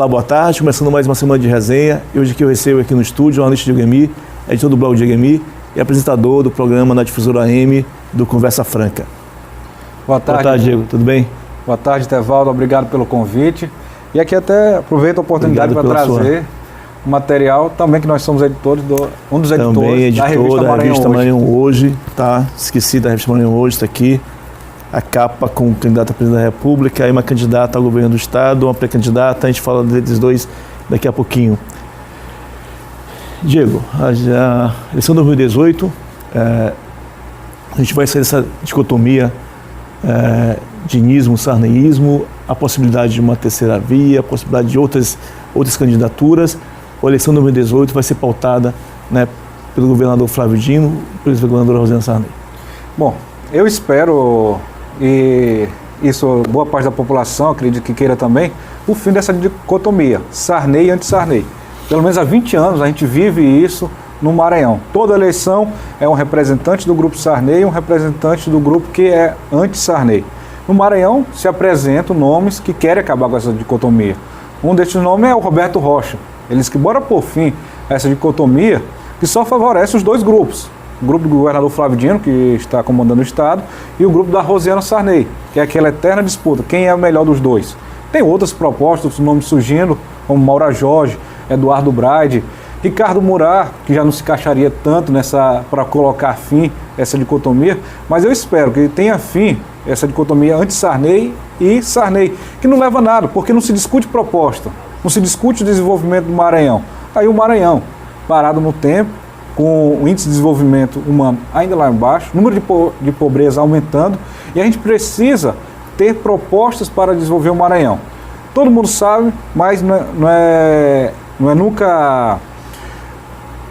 Olá, boa tarde. Começando mais uma semana de resenha. E hoje aqui eu recebo aqui no estúdio o jornalista Diego Emi, editor do blog Diego Emi e apresentador do programa na Difusora AM do Conversa Franca. Boa tarde. Boa tarde, Diego. Tudo bem? Boa tarde, Tevaldo. Obrigado pelo convite. E aqui até aproveito a oportunidade para trazer um material também que nós somos editores, um dos editores também da revista Maranhão Hoje. Tá? Esqueci da revista Maranhão Hoje, está aqui. A capa com o candidato a presidente da República e uma candidata ao governo do Estado, uma pré-candidata. A gente fala deles dois daqui a pouquinho. Diego, a eleição de 2018, a gente vai sair dessa dicotomia dinismo, sarneísmo, a possibilidade de uma terceira via, a possibilidade de outras candidaturas. A eleição de 2018 vai ser pautada, né, pelo governador Flávio Dino e pelo governador Rosiana Sarney. Bom, eu espero, e isso boa parte da população acredito que queira também, o fim dessa dicotomia, Sarney e anti-Sarney. Pelo menos há 20 anos a gente vive isso no Maranhão. Toda eleição é um representante do grupo Sarney e um representante do grupo que é anti-Sarney. No Maranhão se apresentam nomes que querem acabar com essa dicotomia. Um desses nomes é o Roberto Rocha. Eles que bora por fim a essa dicotomia que só favorece os dois grupos. O grupo do governador Flávio Dino, que está comandando o Estado, e o grupo da Rosiana Sarney, que é aquela eterna disputa. Quem é o melhor dos dois? Tem outras propostas, outros nomes surgindo, como Maura Jorge, Eduardo Braide, Ricardo Murat, que já não se encaixaria tanto para colocar fim a essa dicotomia, mas eu espero que tenha fim essa dicotomia anti-Sarney e Sarney, que não leva a nada, porque não se discute proposta, não se discute o desenvolvimento do Maranhão. Aí o Maranhão, parado no tempo, com o índice de desenvolvimento humano ainda lá embaixo, número de pobreza aumentando, e a gente precisa ter propostas para desenvolver o Maranhão. Todo mundo sabe, mas não é nunca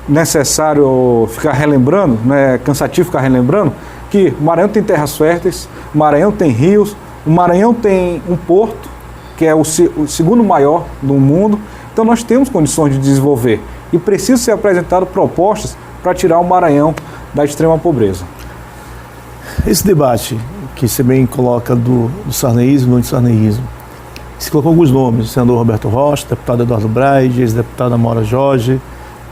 necessário ficar relembrando, não é cansativo ficar relembrando, que o Maranhão tem terras férteis, o Maranhão tem rios, o Maranhão tem um porto, que é o segundo maior do mundo, então nós temos condições de desenvolver e precisam ser apresentadas propostas para tirar o Maranhão da extrema pobreza. Esse debate que você bem coloca do sarneísmo e do anti-sarneísmo, se colocou alguns nomes: o senador Roberto Rocha, deputado Eduardo Braide, ex-deputada Maura Jorge,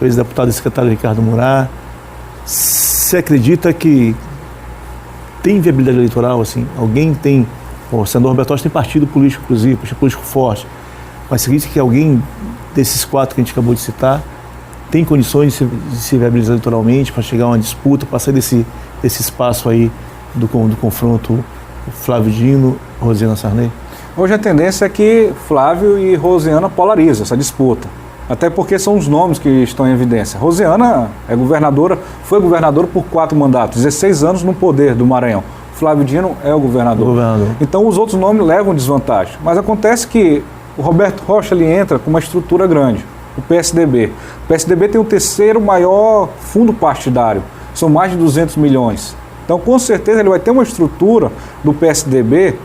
ex-deputado e secretário Ricardo Murat. Você acredita que tem viabilidade eleitoral? Assim, alguém tem... O senador Roberto Rocha tem partido político, inclusive, partido político forte. Mas acredita que alguém desses quatro que a gente acabou de citar tem condições de se viabilizar eleitoralmente para chegar a uma disputa, para sair desse espaço aí do confronto Flávio Dino, Rosiana Sarney? Hoje a tendência é que Flávio e Rosiana polarizam essa disputa, até porque são os nomes que estão em evidência. Rosiana é governadora, foi governadora por 4 mandatos, 16 anos no poder do Maranhão. Flávio Dino é o governador. Então os outros nomes levam desvantagem. Mas acontece que o Roberto Rocha ele entra com uma estrutura grande, o PSDB. O PSDB tem o terceiro maior fundo partidário, são mais de 200 milhões. Então com certeza ele vai ter uma estrutura do PSDB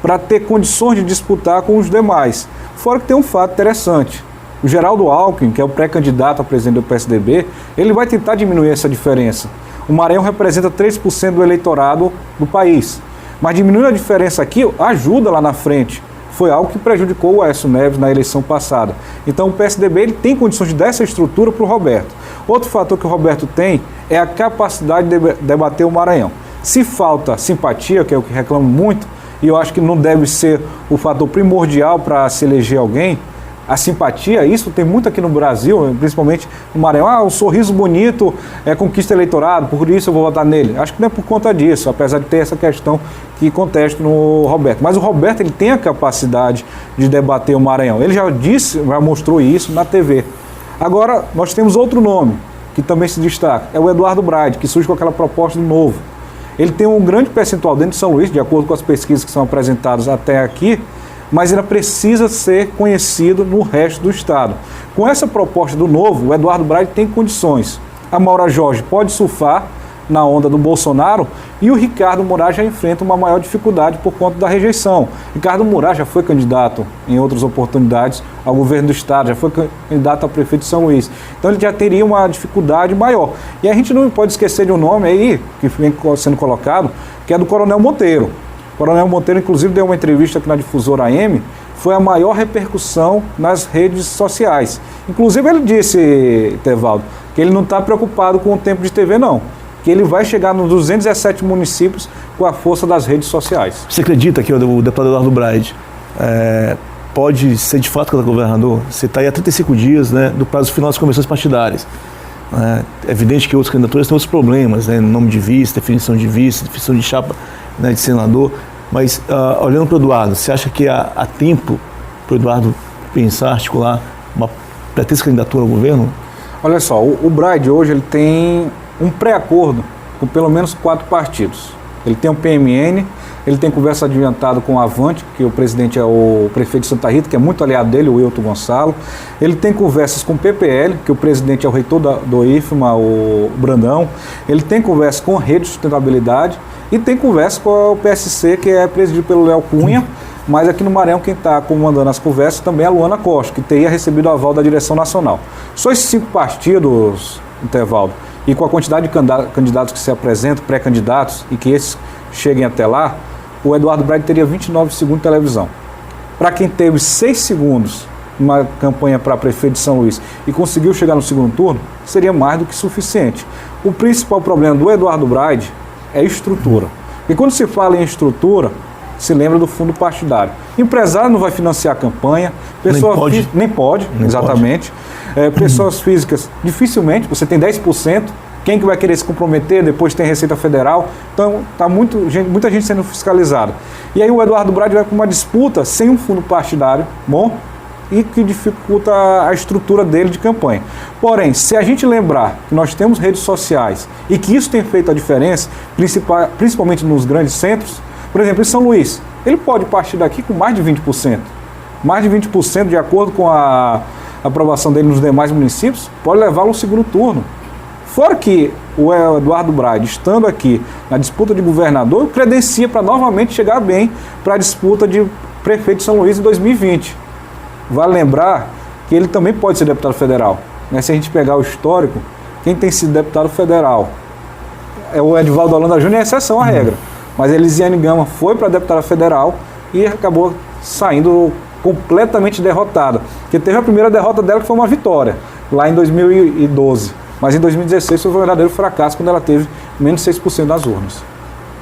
para ter condições de disputar com os demais. Fora que tem um fato interessante. O Geraldo Alckmin, que é o pré-candidato a presidente do PSDB, ele vai tentar diminuir essa diferença. O Maranhão representa 3% do eleitorado do país. Mas diminuir a diferença aqui ajuda lá na frente. Foi algo que prejudicou o Aécio Neves na eleição passada. Então o PSDB ele tem condições de dar essa estrutura para o Roberto. Outro fator que o Roberto tem é a capacidade de debater o Maranhão. Se falta simpatia, que é o que reclamo muito, e eu acho que não deve ser o fator primordial para se eleger alguém, a simpatia, isso tem muito aqui no Brasil, principalmente no Maranhão. O sorriso bonito conquista eleitorado, por isso eu vou votar nele. Acho que não é por conta disso, apesar de ter essa questão que contesta no Roberto. Mas o Roberto ele tem a capacidade de debater o Maranhão. Ele já mostrou isso na TV. Agora, nós temos outro nome que também se destaca, é o Eduardo Braide, que surge com aquela proposta do Novo. Ele tem um grande percentual dentro de São Luís, de acordo com as pesquisas que são apresentadas até aqui, mas ainda precisa ser conhecido no resto do Estado. Com essa proposta do Novo, o Eduardo Braide tem condições. A Maura Jorge pode surfar na onda do Bolsonaro e o Ricardo Murat já enfrenta uma maior dificuldade por conta da rejeição. Ricardo Murat já foi candidato em outras oportunidades ao governo do Estado, já foi candidato a prefeito de São Luís. Então ele já teria uma dificuldade maior. E a gente não pode esquecer de um nome aí, que vem sendo colocado, que é do Coronel Monteiro. O Coronel Monteiro, inclusive, deu uma entrevista aqui na Difusora AM, foi a maior repercussão nas redes sociais. Inclusive ele disse, Tevaldo, que ele não está preocupado com o tempo de TV não, que ele vai chegar nos 217 municípios com a força das redes sociais. Você acredita que o deputado Eduardo Braide pode ser de fato candidato a governador? Você está aí há 35 dias, né, do prazo final das convenções partidárias. É evidente que outras candidaturas têm outros problemas, né, nome de vice, definição de chapa, né, de senador, mas olhando para o Eduardo, você acha que há tempo para o Eduardo pensar, articular uma pretensão candidatura ao governo? Olha só, o Braide hoje ele tem um pré-acordo com pelo menos 4 partidos. Ele tem o PMN, ele tem conversa adiantada com o Avante, que o presidente é o prefeito de Santa Rita, que é muito aliado dele, o Wilton Gonçalo. Ele tem conversas com o PPL, que o presidente é o reitor do IFMA, o Brandão. Ele tem conversa com a Rede de Sustentabilidade e tem conversa com o PSC, que é presidido pelo Léo Cunha, mas aqui no Maranhão quem está comandando as conversas também é a Luana Costa, que teria recebido o aval da direção nacional. Só esses 5 partidos, Tevaldo, e com a quantidade de candidatos que se apresentam, pré-candidatos, e que esses cheguem até lá, o Eduardo Braide teria 29 segundos de televisão. Para quem teve 6 segundos numa campanha para prefeito de São Luís e conseguiu chegar no segundo turno, seria mais do que suficiente. O principal problema do Eduardo Braide é estrutura. E quando se fala em estrutura, se lembra do fundo partidário. Empresário não vai financiar a campanha, nem pode, exatamente. Pessoas físicas, dificilmente, você tem 10%, quem que vai querer se comprometer, depois tem Receita Federal, então está muita gente sendo fiscalizada. E aí o Eduardo Braide vai para uma disputa sem um fundo partidário bom e que dificulta a estrutura dele de campanha. Porém, se a gente lembrar que nós temos redes sociais e que isso tem feito a diferença, principalmente nos grandes centros, por exemplo, em São Luís, ele pode partir daqui com mais de 20%. Mais de 20%, de acordo com a aprovação dele nos demais municípios, pode levá-lo ao segundo turno. Fora que o Eduardo Braide, estando aqui na disputa de governador, credencia para novamente chegar bem para a disputa de prefeito de São Luís em 2020. Vale lembrar que ele também pode ser deputado federal. Se a gente pegar o histórico, quem tem sido deputado federal é o Edivaldo Holanda Júnior, é exceção à regra. Mas a Elisiane Gama foi para deputada federal e acabou saindo completamente derrotada. Porque teve a primeira derrota dela, que foi uma vitória, lá em 2012. Mas em 2016 foi um verdadeiro fracasso, quando ela teve menos de 6% das urnas.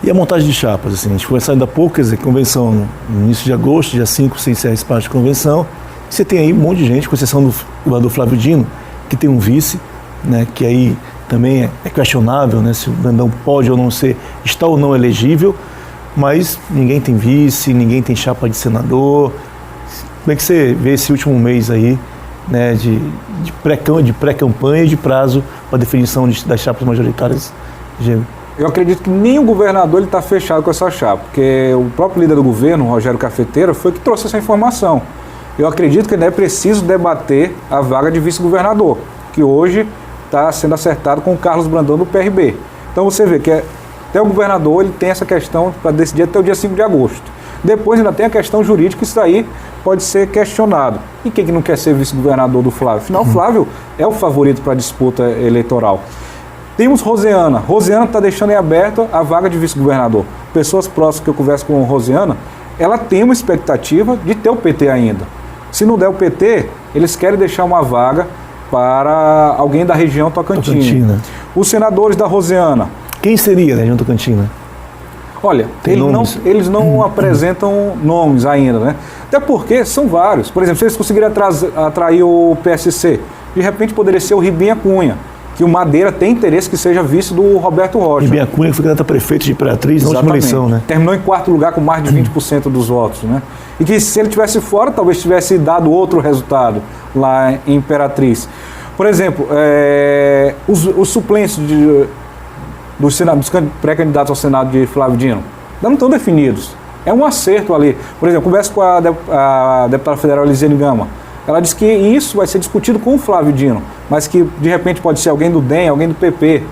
E a montagem de chapas? Assim, a gente conversou ainda há pouco, quer dizer, convenção no início de agosto, dia 5, se encerra esse parte de convenção. Você tem aí um monte de gente, com exceção do governador Flávio Dino, que tem um vice, né, que aí também é questionável, né, se o Brandão pode ou não ser, está ou não elegível, mas ninguém tem vice, ninguém tem chapa de senador. Como é que você vê esse último mês aí, né, de pré-campanha e de prazo para definição das chapas majoritárias? Eu acredito que nem o governador está fechado com essa chapa, porque o próprio líder do governo, Rogério Cafeteira, foi que trouxe essa informação. Eu acredito que ainda é preciso debater a vaga de vice-governador, que hoje está sendo acertado com o Carlos Brandão do PRB. Então você vê que até o governador ele tem essa questão para decidir até o dia 5 de agosto. Depois ainda tem a questão jurídica, isso aí pode ser questionado. E quem que não quer ser vice-governador do Flávio? Afinal, o Flávio é o favorito para a disputa eleitoral. Temos Rosiana. Rosiana está deixando em aberto a vaga de vice-governador. Pessoas próximas que eu converso com Rosiana, ela tem uma expectativa de ter o PT ainda. Se não der o PT, eles querem deixar uma vaga para alguém da região Tocantina. Os senadores da Rosiana. Quem seria da região Tocantina? Olha, eles não apresentam nomes ainda, né? Até porque são vários. Por exemplo, se eles conseguirem atrair o PSC, de repente poderia ser o Ribinha Cunha, que o Madeira tem interesse que seja vice do Roberto Rocha. Ribinha Cunha foi candidato a prefeito de Imperatriz na última eleição, né? Terminou em 4º lugar com mais de 20% dos votos, né? E que se ele tivesse fora, talvez tivesse dado outro resultado lá em Imperatriz. Por exemplo, os suplentes dos pré-candidatos ao Senado de Flávio Dino ainda não estão definidos. É um acerto ali. Por exemplo, converso com a deputada federal Elisiane Gama. Ela disse que isso vai ser discutido com o Flávio Dino, mas que de repente pode ser alguém do DEM, alguém do PP.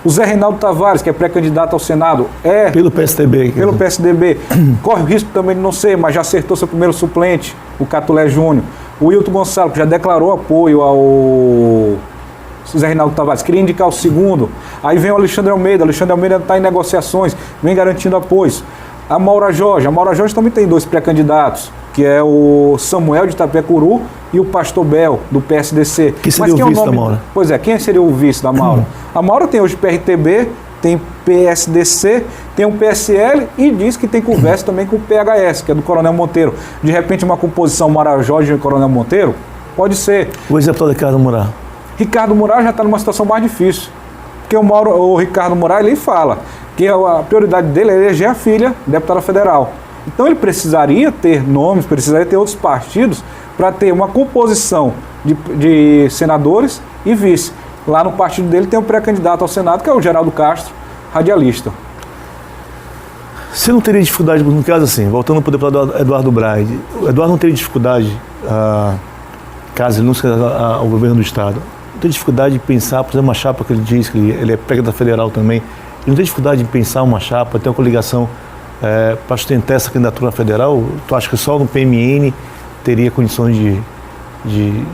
O Zé Reinaldo Tavares, que é pré-candidato ao Senado, pelo PSDB. Pelo PSDB. Corre o risco também de não ser, mas já acertou seu primeiro suplente, o Catulé Júnior. O Wilton Gonçalo, que já declarou apoio ao Zé Reinaldo Tavares, queria indicar o segundo. Aí vem o Alexandre Almeida está em negociações, vem garantindo apoios. A Maura Jorge também tem 2 pré-candidatos. que é o Samuel de Itapecuru e o Pastor Bel, do PSDC. Que seria o vice da Maura? Pois é, quem seria o vice da Maura? A Maura tem hoje PRTB, tem PSDC, tem o PSL e diz que tem conversa também com o PHS, que é do Coronel Monteiro. De repente, uma composição Maura Jorge e Coronel Monteiro? Pode ser. O ex-deputado Ricardo Murat. Ricardo Murat já está numa situação mais difícil. Porque o Ricardo Murat, ele fala que a prioridade dele é eleger a filha deputada federal. Então ele precisaria ter nomes, precisaria ter outros partidos para ter uma composição de senadores e vice. Lá no partido dele tem um pré-candidato ao Senado, que é o Geraldo Castro, radialista. Você não teria dificuldade, no caso assim, voltando para o deputado Eduardo Braide, o Eduardo não teria dificuldade, caso ele não se candidatar ao governo do Estado, não tem dificuldade de pensar, por exemplo, uma chapa que ele diz que ele é pré-candidato federal também, ele não tem dificuldade de pensar uma chapa, ter uma coligação para sustentar essa candidatura federal? Tu acha que só no PMN teria condições de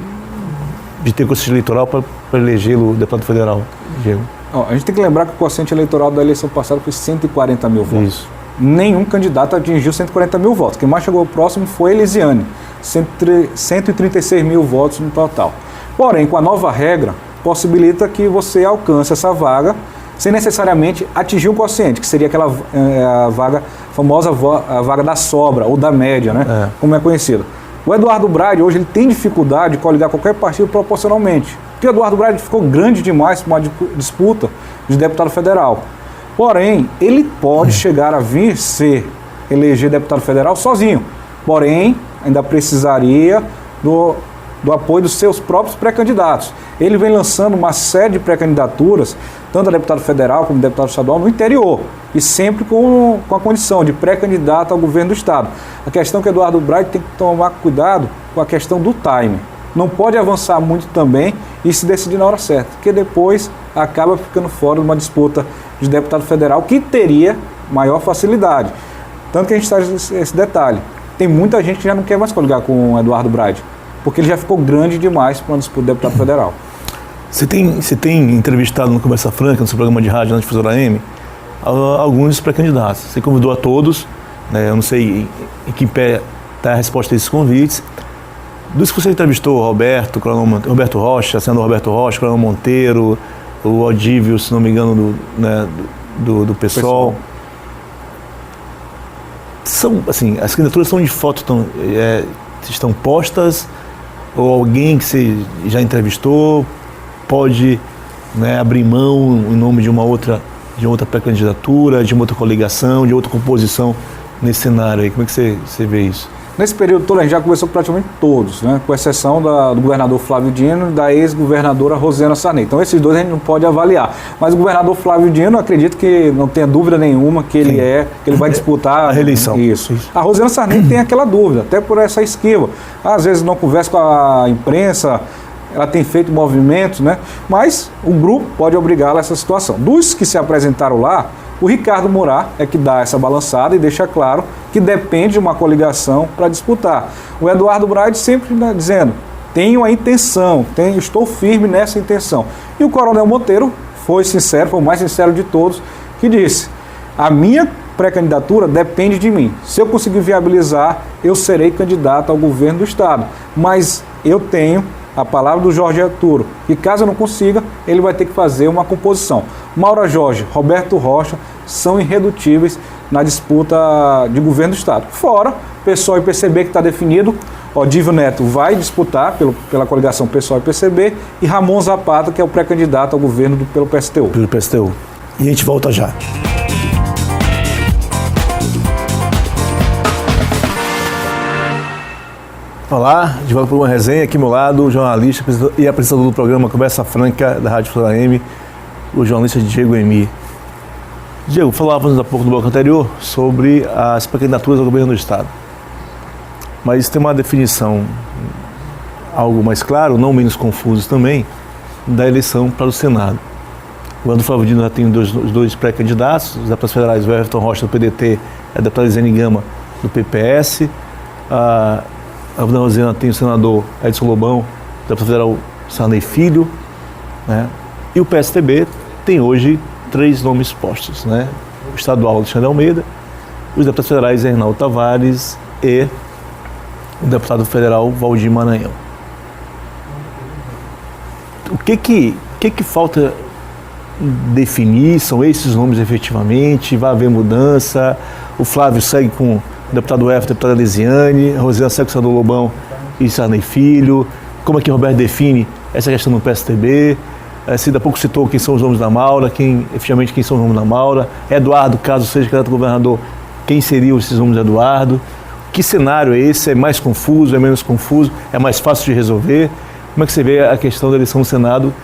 ter consciência eleitoral para elegê-lo deputado federal, Diego? A gente tem que lembrar que o quociente eleitoral da eleição passada foi 140 mil votos. Isso. Nenhum candidato atingiu 140 mil votos. Quem mais chegou próximo foi Elisiane, 136 mil votos no total. Porém, com a nova regra, possibilita que você alcance essa vaga sem necessariamente atingir um quociente, que seria aquela famosa vaga da sobra ou da média, né? Como é conhecido. O Eduardo Braide hoje ele tem dificuldade de coligar qualquer partido proporcionalmente, porque o Eduardo Braide ficou grande demais para uma disputa de deputado federal. Porém, ele pode chegar a vir eleger deputado federal sozinho, porém ainda precisaria do apoio dos seus próprios pré-candidatos. Ele vem lançando uma série de pré-candidaturas, tanto a deputado federal como a deputado estadual, no interior, e sempre com a condição de pré-candidato ao governo do Estado. A questão é que o Eduardo Braide tem que tomar cuidado com a questão do time. Não pode avançar muito também e se decidir na hora certa, porque depois acaba ficando fora de uma disputa de deputado federal que teria maior facilidade. Tanto que a gente traz esse detalhe. Tem muita gente que já não quer mais coligar com o Eduardo Braide, porque ele já ficou grande demais para uma disputa de deputado federal. Você tem entrevistado no Conversa Franca, no seu programa de rádio, na Difusora AM, alguns pré-candidatos. Você convidou a todos, né, eu não sei em que pé está a resposta a esses convites. Dos que você entrevistou, Roberto Rocha, senador Roberto Rocha, Coronel Monteiro, o Odívio, se não me engano, do PSOL. São, assim, as candidaturas são de foto, estão postas, ou alguém que você já entrevistou pode, né, abrir mão em nome de uma outra pré-candidatura, de uma outra coligação, de outra composição nesse cenário aí? Como é que você vê isso? Nesse período todo a gente já conversou praticamente todos, né? Com exceção do governador Flávio Dino e da ex-governadora Rosiana Sarney. Então esses dois a gente não pode avaliar. Mas o governador Flávio Dino, acredito que não tenha dúvida nenhuma que ele vai disputar a reeleição. Isso. A Rosiana Sarney tem aquela dúvida, até por essa esquiva. Às vezes não conversa com a imprensa, ela tem feito movimentos, né? Mas o grupo pode obrigá-la a essa situação. Dos que se apresentaram lá, o Ricardo Murat é que dá essa balançada e deixa claro que depende de uma coligação para disputar. O Eduardo Braide sempre dizendo, tenho a intenção, estou firme nessa intenção. E o Coronel Monteiro foi sincero, foi o mais sincero de todos, que disse, a minha pré-candidatura depende de mim. Se eu conseguir viabilizar, eu serei candidato ao governo do Estado. Mas eu tenho a palavra do Jorge Arturo, e caso eu não consiga, ele vai ter que fazer uma composição. Maura Jorge, Roberto Rocha são irredutíveis na disputa de governo do Estado. Fora, PSOL e PCB que está definido, Odívio Neto vai disputar pela coligação PSOL e PCB, e Ramon Zapata, que é o pré-candidato ao governo pelo PSTU. Pelo PSTU. E a gente volta já. Olá, de volta para uma resenha, aqui ao meu lado, o jornalista e apresentador do programa Conversa Franca da Rádio Difusora AM, o jornalista Diego Emi. Diego, falávamos há pouco no bloco anterior sobre as pré-candidaturas ao governo do Estado. Mas tem uma definição, algo mais claro, não menos confuso também, da eleição para o Senado. O André Flávio Dino já tem os dois pré-candidatos, os deputados federais, o Everton Rocha do PDT e a deputada Elisiane Gama do PPS. A Dona Rosiana tem o senador Edson Lobão, deputado federal Sarney Filho, né? E o PSTB tem hoje 3 nomes postos, né? O estadual Alexandre Almeida, os deputados federais Arnaldo Tavares e o deputado federal Valdir Maranhão. O que falta definir? São esses nomes efetivamente? Vai haver mudança? O Flávio segue com o deputado F, deputada Elisiane, a Rosiana segue com o senador Lobão e Sarney Filho. Como é que o Roberto define essa questão do PSDB? Se daqui a pouco citou quem são os nomes da Maura, efetivamente quem são os nomes da Maura. Eduardo, caso seja candidato a governador, quem seriam esses nomes de Eduardo? Que cenário é esse? É mais confuso, é menos confuso? É mais fácil de resolver? Como é que você vê a questão da eleição no Senado?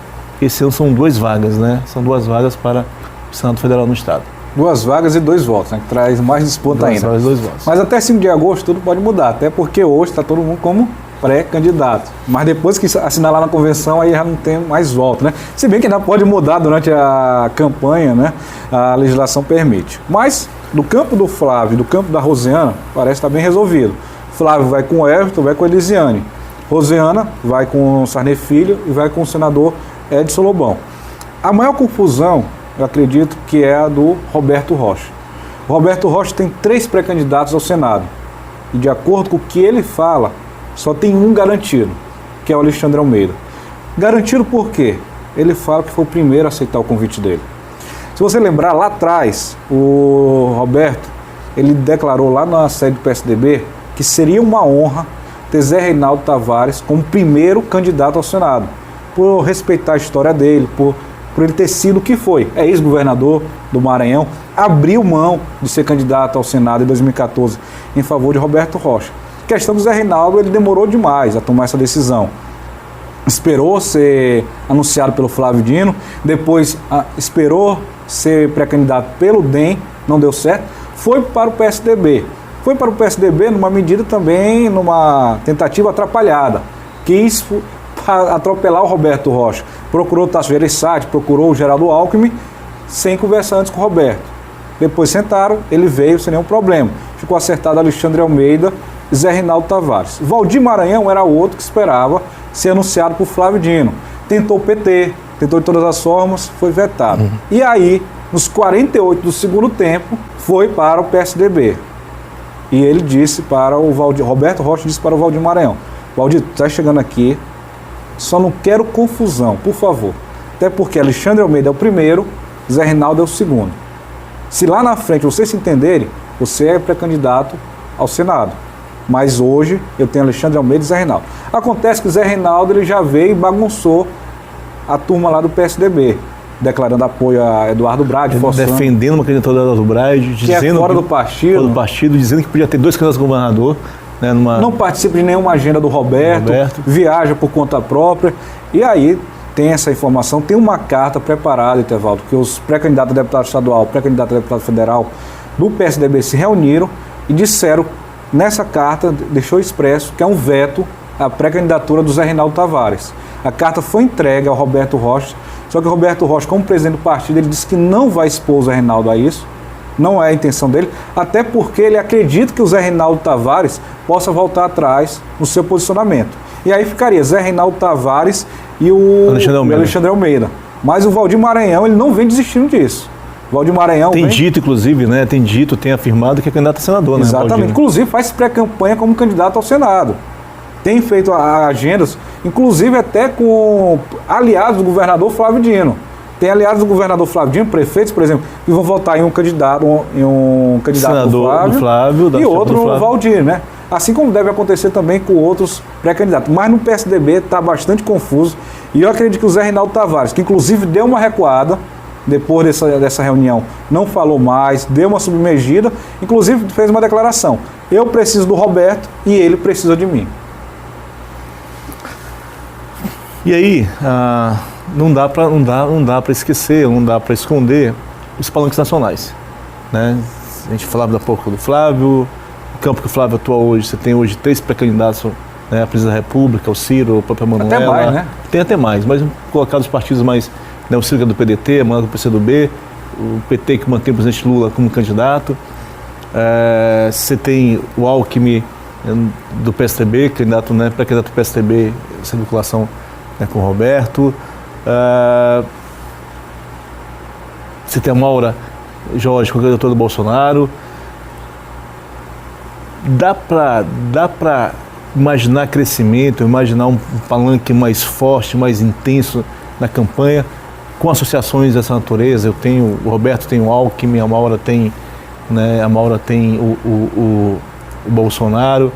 Esse ano são 2 vagas, né? São 2 vagas para o Senado Federal no Estado. 2 vagas e 2 votos, né? Que traz mais disputa ainda. 2 votos. Mas até 5 de agosto tudo pode mudar, até porque hoje está todo mundo como pré-candidato. Mas depois que assinar lá na convenção, aí já não tem mais volta, né? Se bem que ainda pode mudar durante a campanha, né? A legislação permite. Mas, do campo do Flávio e do campo da Rosiana, parece estar bem resolvido. Flávio vai com o Everton, vai com a Elisiane. Rosiana vai com o Sarney Filho e vai com o senador Edson Lobão. A maior confusão, eu acredito, que é a do Roberto Rocha. O Roberto Rocha tem 3 pré-candidatos ao Senado. E de acordo com o que ele fala, só tem um garantido, que é o Alexandre Almeida. Garantido por quê? Ele fala que foi o primeiro a aceitar o convite dele. Se você lembrar, lá atrás, o Roberto, ele declarou lá na sede do PSDB que seria uma honra ter Zé Reinaldo Tavares como primeiro candidato ao Senado, por respeitar a história dele, por ele ter sido o que foi. É ex-governador do Maranhão, abriu mão de ser candidato ao Senado em 2014 em favor de Roberto Rocha. A questão do Zé Reinaldo, ele demorou demais a tomar essa decisão. Esperou ser anunciado pelo Flávio Dino, depois esperou ser pré-candidato pelo DEM, não deu certo, foi para o PSDB. Foi para o PSDB numa medida também, numa tentativa atrapalhada. Quis atropelar o Roberto Rocha. Procurou o Tasso Gereissati, procurou o Geraldo Alckmin, sem conversar antes com o Roberto. Depois sentaram, ele veio sem nenhum problema. Ficou acertado Alexandre Almeida e Zé Reinaldo Tavares. Valdir Maranhão era outro que esperava ser anunciado por Flávio Dino. Tentou o PT, tentou de todas as formas, foi vetado. E aí, nos 48 do segundo tempo, foi para o PSDB. E ele disse para o Valdir, Roberto Rocha disse para o Valdir Maranhão: Valdir, tu está chegando aqui, só não quero confusão, por favor. Até porque Alexandre Almeida é o primeiro, Zé Reinaldo é o segundo. Se lá na frente vocês se entenderem, você é pré-candidato ao Senado. Mas hoje eu tenho Alexandre Almeida e Zé Reinaldo. Acontece que Zé Reinaldo ele já veio e bagunçou a turma lá do PSDB, declarando apoio a Eduardo Braide, defendendo uma candidatura do Eduardo Braide, que é fora do partido, dizendo que podia ter 2 candidatos a governador. Né, não participa de nenhuma agenda do Roberto, viaja por conta própria. E aí tem essa informação, tem uma carta preparada, Etevaldo, que os pré-candidatos a deputado estadual, pré-candidato a deputado federal do PSDB se reuniram e disseram, nessa carta, deixou expresso que é um veto à pré-candidatura do Zé Reinaldo Tavares. A carta foi entregue ao Roberto Rocha, só que o Roberto Rocha, como presidente do partido, ele disse que não vai expor o Zé Reinaldo a isso, não é a intenção dele, até porque ele acredita que o Zé Reinaldo Tavares possa voltar atrás no seu posicionamento. E aí ficaria Zé Reinaldo Tavares e o Alexandre Almeida. Mas o Valdir Maranhão, ele não vem desistindo disso. O Valdir Maranhão tem dito, inclusive, né? Tem afirmado que é candidato a senador, né? Exatamente. Inclusive faz pré-campanha como candidato ao Senado. Tem feito agendas, inclusive até com aliados do governador Flávio Dino. Tem aliados do governador Flávio Dino, prefeitos, por exemplo, que vão votar em um candidato senador do Flávio e outro no Valdir, né? Assim como deve acontecer também com outros pré-candidatos. Mas no PSDB está bastante confuso. E eu acredito que o Zé Reinaldo Tavares, que inclusive deu uma recuada depois dessa reunião, não falou mais, deu uma submergida, inclusive fez uma declaração: eu preciso do Roberto e ele precisa de mim. E aí, não dá para esquecer, não dá para esconder os palanques nacionais, né? A gente falava há pouco do Flávio, o campo que o Flávio atua hoje, você tem hoje 3 pré-candidatos, né, a presidência da República, o Ciro, o próprio Manuela. Até mais, né? Tem até mais, mas colocar os partidos mais, né, o Ciro que é do PDT, a Manuela do PCdoB, o PT que mantém o presidente Lula como candidato, você tem o Alckmin do PSDB, candidato, né, pré-candidato do PSDB, essa vinculação, né, com o Roberto. Você tem a Maura Jorge, candidatura do Bolsonaro. Dá para imaginar crescimento, imaginar um palanque mais forte, mais intenso na campanha, com associações dessa natureza. O Roberto tem o Alckmin, a Maura tem, né, o Bolsonaro,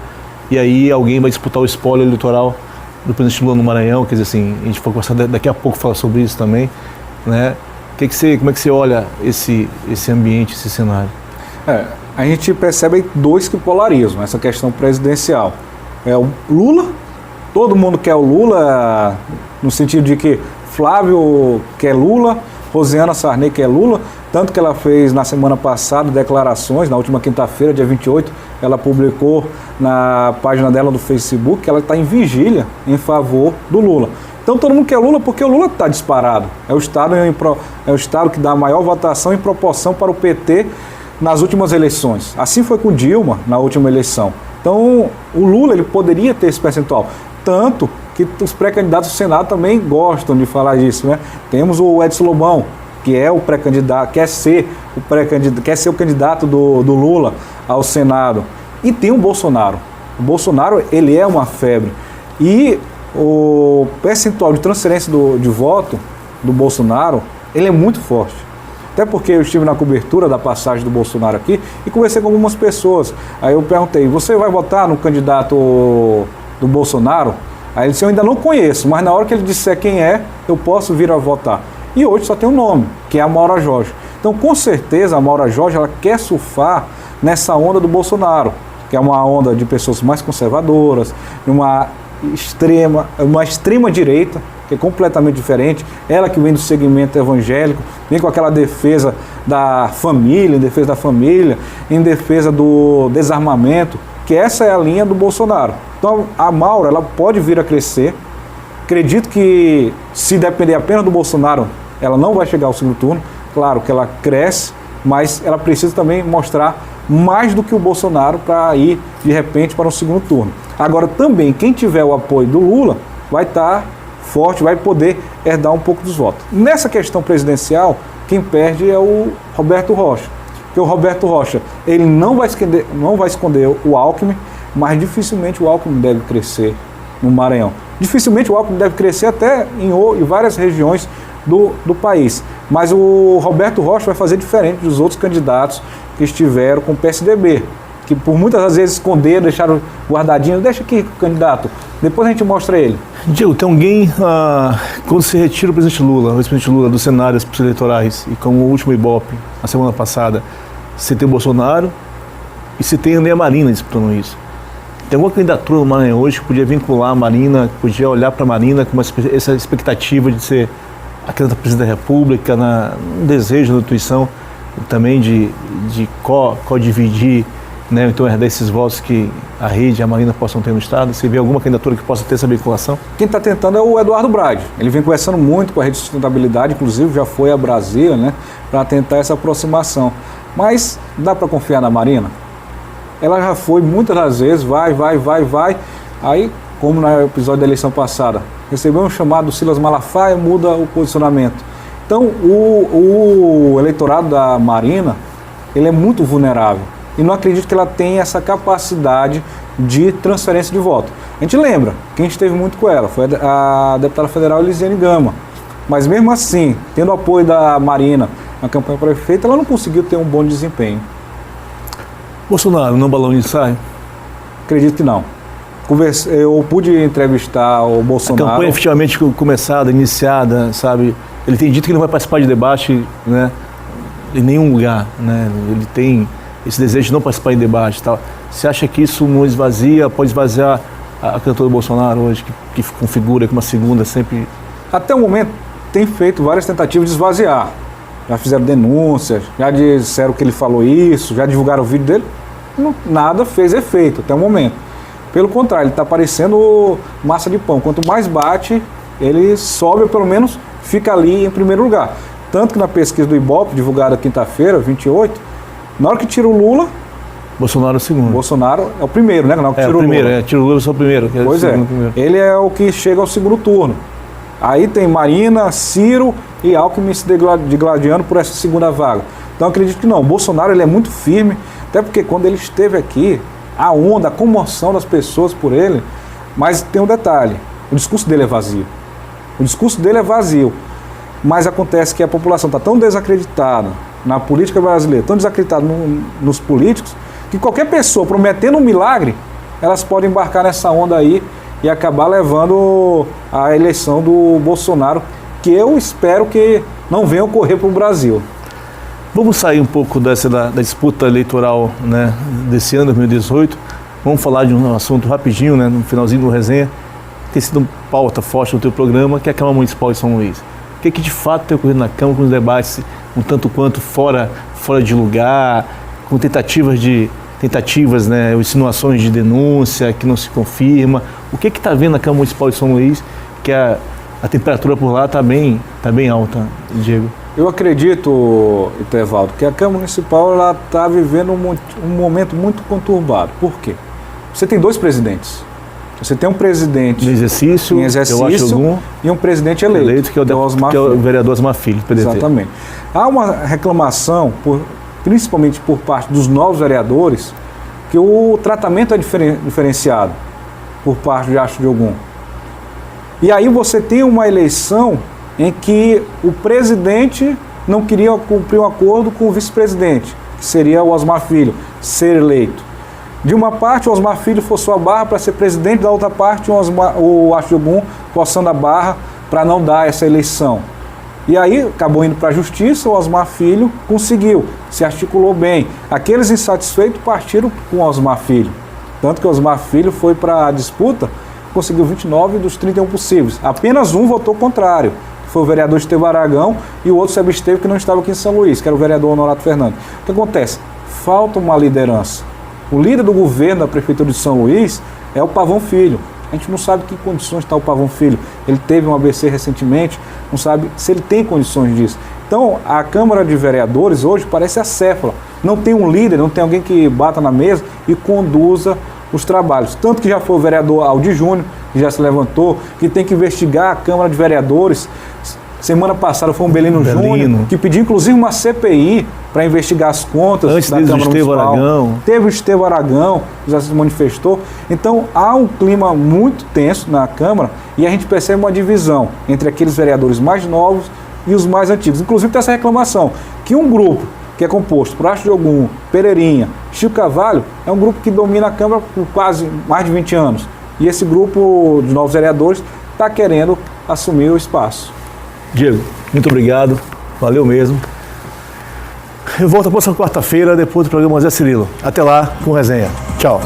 e aí alguém vai disputar o espólio eleitoral do presidente Lula no Maranhão. Quer dizer assim, a gente vai conversar daqui a pouco, falar sobre isso também, né? Como é que você olha esse ambiente, esse cenário? A gente percebe dois que polarizam essa questão presidencial. É o Lula, todo mundo quer o Lula, no sentido de que Flávio quer Lula, Rosiana Sarney quer Lula, tanto que ela fez na semana passada declarações, na última quinta-feira, dia 28, ela publicou na página dela do Facebook que ela está em vigília em favor do Lula. Então todo mundo quer Lula porque o Lula está disparado. É o estado que dá a maior votação em proporção para o PT nas últimas eleições. Assim foi com Dilma na última eleição. Então o Lula ele poderia ter esse percentual. Tanto que os pré-candidatos do Senado também gostam de falar disso, né? Temos o Edson Lobão, que é o pré-candidato, quer ser o candidato do Lula ao Senado. E tem o Bolsonaro. O Bolsonaro ele é uma febre. E o percentual de transferência de voto do Bolsonaro, ele é muito forte. Até porque eu estive na cobertura da passagem do Bolsonaro aqui e conversei com algumas pessoas. Aí eu perguntei, você vai votar no candidato do Bolsonaro? Aí ele disse, eu ainda não conheço, mas na hora que ele disser quem é, eu posso vir a votar. E hoje só tem um nome, que é a Maura Jorge. Então, com certeza, a Maura Jorge ela quer surfar nessa onda do Bolsonaro, que é uma onda de pessoas mais conservadoras, uma extrema direita, que é completamente diferente. Ela que vem do segmento evangélico, vem com aquela defesa da família, em defesa do desarmamento, que essa é a linha do Bolsonaro. Então a Maura ela pode vir a crescer. Acredito que se depender apenas do Bolsonaro, ela não vai chegar ao segundo turno. Claro que ela cresce, mas ela precisa também mostrar mais do que o Bolsonaro para ir de repente para um segundo turno. Agora também quem tiver o apoio do Lula vai estar forte, vai poder herdar um pouco dos votos. Nessa questão presidencial, quem perde é o Roberto Rocha. Porque o Roberto Rocha, ele não vai esconder o Alckmin, mas dificilmente o Alckmin deve crescer no Maranhão. Dificilmente o Alckmin deve crescer até em várias regiões do país. Mas o Roberto Rocha vai fazer diferente dos outros candidatos que estiveram com o PSDB, que por muitas vezes esconderam, deixaram guardadinho, deixa aqui o candidato, depois a gente mostra ele. Diego, tem alguém, quando se retira o presidente Lula, o ex-presidente Lula dos cenários eleitorais, e como o último Ibope, na semana passada, você tem o Bolsonaro e você tem a Neia Marina disputando isso. Tem alguma candidatura no Maranhão hoje que podia vincular a Marina, que podia olhar para a Marina com essa expectativa de ser a candidata à presidente da República, um desejo, na intuição também de co-dividir, né, então herdar esses votos que a Rede e a Marina possam ter no Estado? Você vê alguma candidatura que possa ter essa vinculação? Quem está tentando é o Eduardo Braide. Ele vem conversando muito com a Rede de Sustentabilidade, inclusive já foi a Brasília, né, para tentar essa aproximação. Mas dá para confiar na Marina? Ela já foi muitas das vezes, vai. Aí, como no episódio da eleição passada, recebeu um chamado do Silas Malafaia, muda o posicionamento. Então, o eleitorado da Marina, ele é muito vulnerável. E não acredito que ela tenha essa capacidade de transferência de voto. A gente lembra, quem esteve muito com ela foi a deputada federal Elisiane Gama. Mas mesmo assim, tendo apoio da Marina na campanha prefeita, ela não conseguiu ter um bom desempenho. Bolsonaro, não balão de ensaio? Acredito que não. Eu pude entrevistar o Bolsonaro. A campanha efetivamente começada, iniciada, sabe? Ele tem dito que não vai participar de debate, né, em nenhum lugar, né? Ele tem esse desejo de não participar de debate e tal. Você acha que isso não pode esvaziar a candidatura do Bolsonaro hoje, que configura com uma segunda sempre? Até o momento tem feito várias tentativas de esvaziar. Já fizeram denúncias, já disseram que ele falou isso, já divulgaram o vídeo dele. Nada fez efeito até o momento. Pelo contrário, ele está parecendo massa de pão. Quanto mais bate, ele sobe ou pelo menos fica ali em primeiro lugar. Tanto que na pesquisa do Ibope, divulgada quinta-feira, 28, na hora que tira o Lula... Bolsonaro é o segundo. Bolsonaro é o primeiro, né? Na hora que tira o Lula. Tira o Lula, eu sou o primeiro. Pois é, ele é o que chega ao segundo turno. Aí tem Marina, Ciro e Alckmin se degladiando por essa segunda vaga. Então acredito que não. O Bolsonaro ele é muito firme, até porque quando ele esteve aqui, a onda, a comoção das pessoas por ele, mas tem um detalhe, o discurso dele é vazio. O discurso dele é vazio, mas acontece que a população está tão desacreditada na política brasileira, tão desacreditada nos políticos, que qualquer pessoa prometendo um milagre, elas podem embarcar nessa onda aí e acabar levando a eleição do Bolsonaro, que eu espero que não venha ocorrer para o Brasil. Vamos sair um pouco da disputa eleitoral, né, desse ano, 2018. Vamos falar de um assunto rapidinho, né, no finalzinho do resenha. Tem sido uma pauta forte no teu programa, que é a Câmara Municipal de São Luís. O que de fato tem ocorrido na Câmara, com os debates um tanto quanto fora de lugar, com tentativas, né, insinuações de denúncia que não se confirma. O que está vendo na Câmara Municipal de São Luís, que a temperatura por lá está bem alta, Diego? Eu acredito, Etevaldo, que a Câmara Municipal está vivendo um momento muito conturbado. Por quê? Você tem dois presidentes. Você tem um presidente em exercício e um presidente eleito, que é o vereador Osmar Filho, PDT. Exatamente. Há uma reclamação, principalmente por parte dos novos vereadores, que o tratamento é diferenciado por parte de Astro de Ogum. E aí você tem uma eleição em que o presidente não queria cumprir um acordo com o vice-presidente, que seria o Osmar Filho, ser eleito. De uma parte, o Osmar Filho forçou a barra para ser presidente, da outra parte, o Astro de Ogum forçando a barra para não dar essa eleição. E aí acabou indo para a justiça, o Osmar Filho conseguiu, se articulou bem. Aqueles insatisfeitos partiram com o Osmar Filho. Tanto que o Osmar Filho foi para a disputa, conseguiu 29 dos 31 possíveis. Apenas um votou contrário, que foi o vereador Estevão Aragão, e o outro se absteve, que não estava aqui em São Luís, que era o vereador Honorato Fernandes. O que acontece? Falta uma liderança. O líder do governo da Prefeitura de São Luís é o Pavão Filho. A gente não sabe em que condições está o Pavão Filho. Ele teve um AVC recentemente, não sabe se ele tem condições disso. Então, a Câmara de Vereadores hoje parece acéfala. Não tem um líder, não tem alguém que bata na mesa e conduza os trabalhos. Tanto que já foi o vereador Aldi Júnior, que já se levantou, que tem que investigar a Câmara de Vereadores. Semana passada foi um Belino Júnior, que pediu inclusive uma CPI para investigar as contas antes da Câmara Municipal. Aragão. Teve o Estevão Aragão, que já se manifestou. Então há um clima muito tenso na Câmara e a gente percebe uma divisão entre aqueles vereadores mais novos e os mais antigos. Inclusive tem essa reclamação, que um grupo que é composto por Astro de Ogum, Pereirinha, Chico Carvalho, é um grupo que domina a Câmara por quase mais de 20 anos. E esse grupo de novos vereadores está querendo assumir o espaço. Diego, muito obrigado, valeu mesmo. Eu volto a próxima quarta-feira, depois do programa Zé Cirilo. Até lá, com resenha. Tchau.